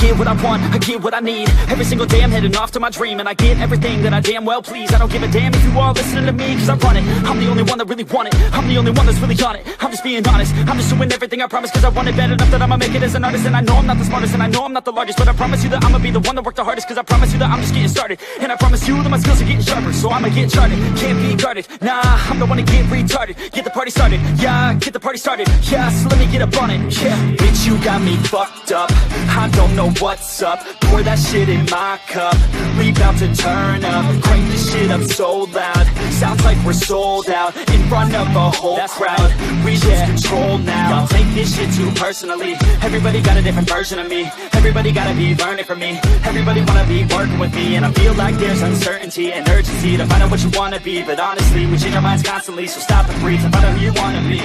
get what I want, I get what I need. Every single day I'm heading off to my dream, and I get everything that I damn well please. I don't give a damn if you all listening to me, cause I run it. I'm the only one that really want it, I'm the only one that's really on it. I'm just being honest, I'm just doing everything I promise, cause I want it bad enough that I'ma make it as an artist. And I know I'm not the smartest, and I know I'm not the largest, but I promise you that I'ma be the one that worked the hardest, cause I promise you that I'm just getting started. And I promise you that my skills are getting sharper, so I'ma get charted, can't be guarded. Nah, I'm the one to get retarded, get the party started. Yeah, get the party started. Yeah, so let me get up on it. Yeah, bitch, you got me fucked up, I don't know what's up. Pour that shit in my cup, we bout to turn up. Crank this shit up so loud, sounds like we're sold out. In front of a whole crowd, we lose control now. Y'all take this shit too personally, everybody got a different version of me. Everybody gotta be learning from me, everybody wanna be working with me. And I feel like there's uncertainty and urgency to find out what you wanna be. But honestly, we change our minds constantly, so stop and breathe and find out who you wanna be.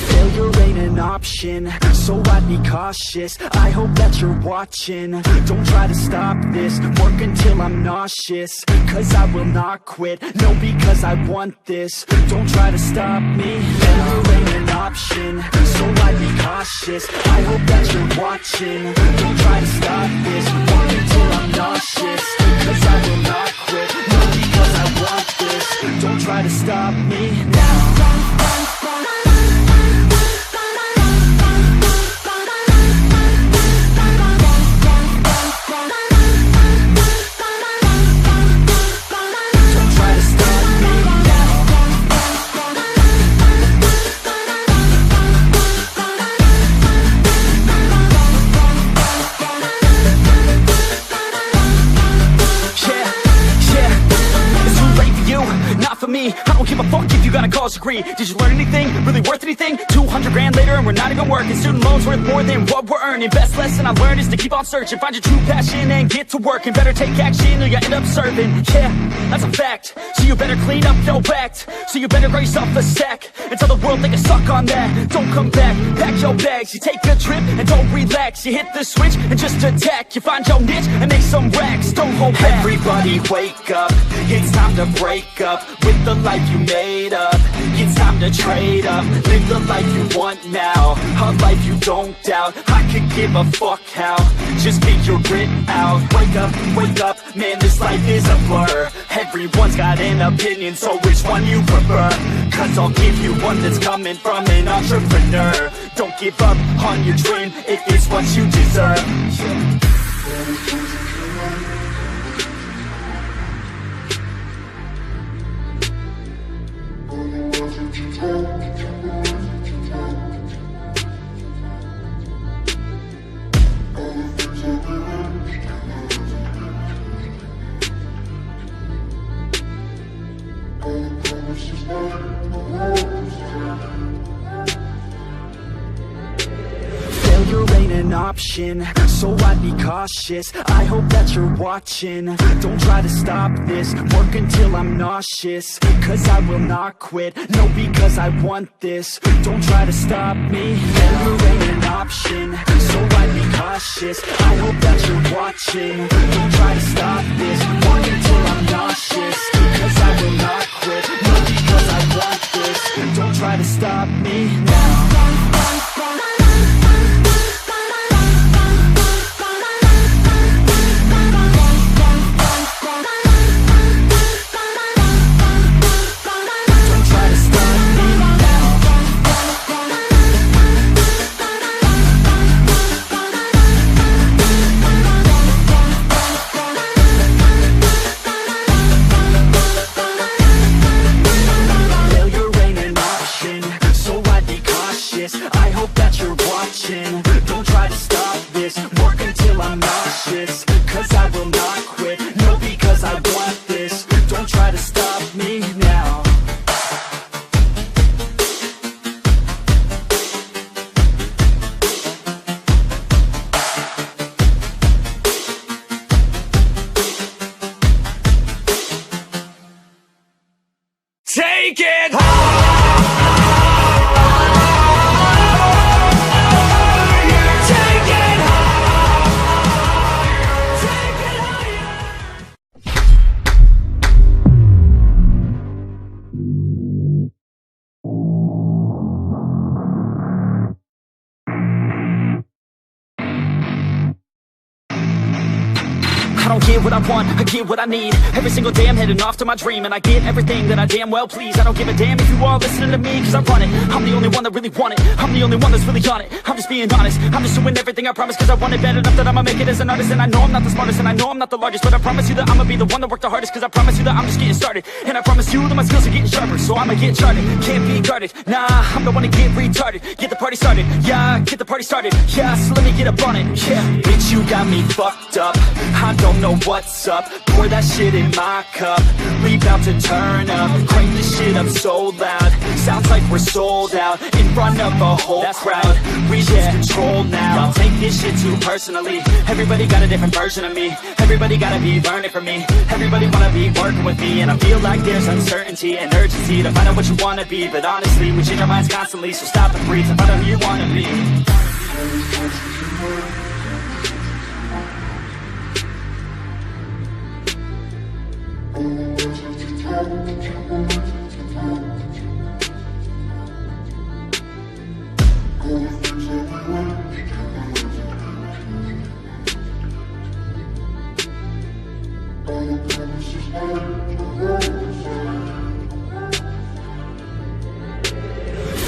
Failure ain't an option, so I'd be cautious. I hope that you're watching, don't try to stop this. Work until I'm nauseous, cause I will not quit. No, because I want this, don't try to stop me. Failure ain't an option, so I'd be cautious. I hope that you're watching, don't try to stop this. Work until I'm nauseous, cause I will not quit. No, because I want this, don't try to stop me now. I don't give a fuck if you got a college degree. Did you learn anything? Really worth anything? 200 grand later and we're not even working. Student loans worth more than what we're earning. Best lesson I learned is to keep on searching. Find your true passion and get to work. And better take action or you end up serving. Yeah, that's a fact. So you better clean up your act. So you better raise yourself a sack and tell the world they can suck on that. Don't come back, pack your bags. You take a trip and don't relax. You hit the switch and just attack. You find your niche and make some racks. Don't hold back. Everybody wake up, it's time to break up with the life you made up. It's time to trade up, live the life you want now, a life you don't doubt. I could give a fuck how, just get your grit out. Wake up, man, this life is a blur. Everyone's got an opinion, so which one you prefer? Cause I'll give you one that's coming from an entrepreneur. Don't give up on your dream if it's what you deserve. Failure ain't an option, so I'd be cautious. I hope that you're watching, don't try to stop this. Work until I'm nauseous, cause I will not quit. No, because I want this, don't try to stop me. Failure ain't an option, so I'd be cautious. I hope that you're watching, don't try to stop this. Work until I'm nauseous, cause I will not quit. No, because I want this, don't try to stop me now. take it high. I don't get what I want, I get what I need. Every single day I'm heading off to my dream, and I get everything that I damn well please. I don't give a damn if you all listening to me, cause I run it. I'm the only one that really want it, I'm the only one that's really on it. I'm just being honest, I'm just doing everything I promise, cause I want it bad enough that I'ma make it as an artist. And I know I'm not the smartest, and I know I'm not the largest, but I promise you that I'ma be the one that worked the hardest, cause I promise you that I'm just getting started. And I promise you that my skills are getting sharper, so I'ma get charted. Can't be guarded, nah, I'm the one to get retarded. Get the party started, yeah, get the party started. Yeah, so let me get up on it, yeah. Bitch, you got me fucked up, I don't know what's up. Pour that shit in my cup, we bout to turn up. Crank this shit up so loud, sounds like we're sold out. In front of a whole crowd, we lose control now. I'll take this shit too personally, everybody got a different version of me. Everybody gotta be learning from me, everybody wanna be working with me. And I feel like there's uncertainty and urgency to find out what you wanna be. But honestly, we change our minds constantly, so stop and breathe and find out who you wanna be.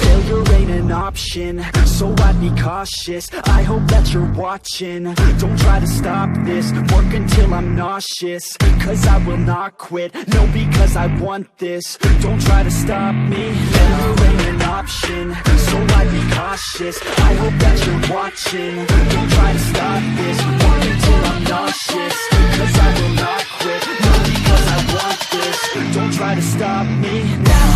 Failure ain't an option, so I'd be cautious. I hope that you're watching, don't try to stop this. Work until I'm nauseous, cause I will not quit. No, because I want this, don't try to stop me. Failure ain't an option, so I'd be cautious. I hope that you're watching, don't try to stop this. Work until I'm nauseous, cause I will not quit. No, because I want this, don't try to stop me now.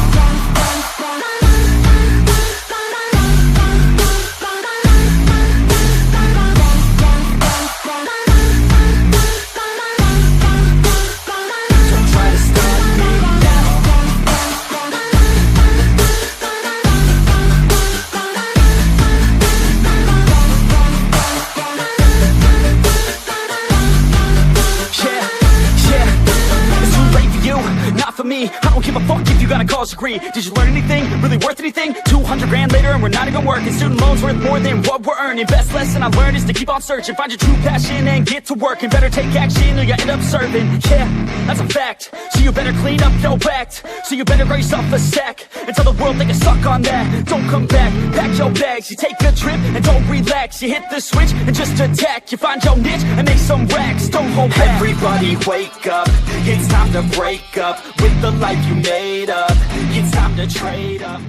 I don't give a fuck if you got a college degree. Did you learn anything? Really worth anything? 200 grand later and we're not even working. Student loans worth more than what we're earning. Best lesson I learned is to keep on searching. Find your true passion and get to work. And better take action or you end up serving. Yeah, that's a fact. So you better clean up your act. So you better grab yourself a sack and tell the world they can suck on that. Don't come back, pack your bags. You take a trip and don't relax. You hit the switch and just attack. You find your niche and make some racks. Don't hold back. Everybody wake up, it's time to break up with the life you made up. It's time to trade up.